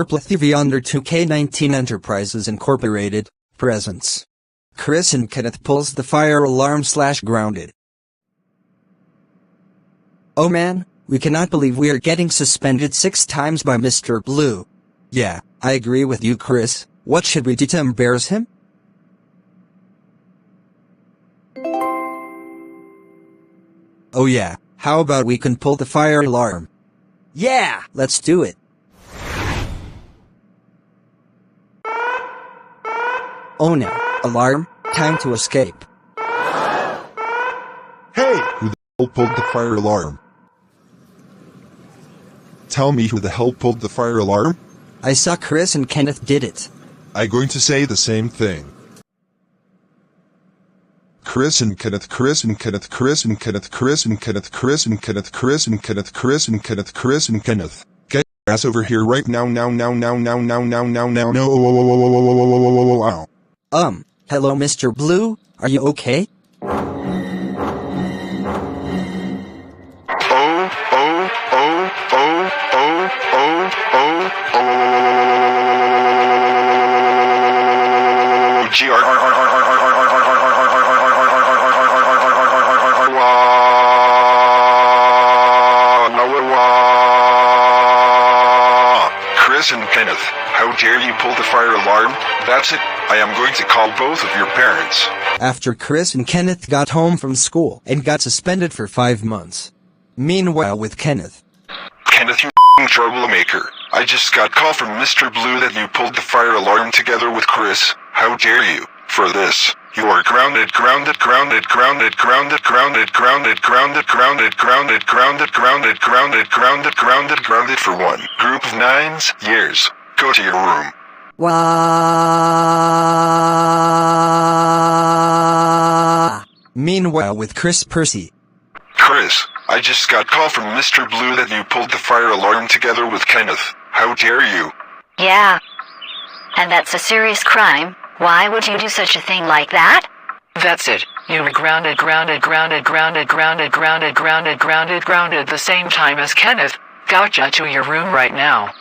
TV under 2K19 Enterprises Incorporated, presents. Chris and Kenneth pulls the fire alarm / grounded. Oh man, we cannot believe we are getting suspended 6 times by Mr. Blue. Yeah, I agree with you, Chris. What should we do to embarrass him? Oh yeah, how about we can pull the fire alarm? Yeah, let's do it. Oh no, alarm, time to escape. Hey, who the hell pulled the fire alarm? Tell me who the hell pulled the fire alarm? I saw Chris and Kenneth did it. I'm going to say the same thing. Chris and Kenneth, Chris and Kenneth, Chris and Kenneth, Chris and Kenneth, Chris and Kenneth, Chris and Kenneth, Chris and Kenneth, Chris and Kenneth. Get your ass over here right now. No. Hello Mr. Blue, are you okay? Chris and Kenneth, how dare you pull the fire alarm? That's it, I am going to call both of your parents. After Chris and Kenneth got home from school and got suspended for 5 months. Meanwhile with Kenneth. Kenneth, you troublemaker. I just got call from Mr. Blue that you pulled the fire alarm together with Chris. How dare you? For this, you are grounded for 1 group of 9 years. Go to your room. Meanwhile with Chris Percy. Chris, I just got call from Mr. Blue that you pulled the fire alarm together with Kenneth. How dare you? Yeah. And that's a serious crime. Why would you do such a thing like that? That's it. You were grounded the same time as Kenneth. Gotcha, to your room right now.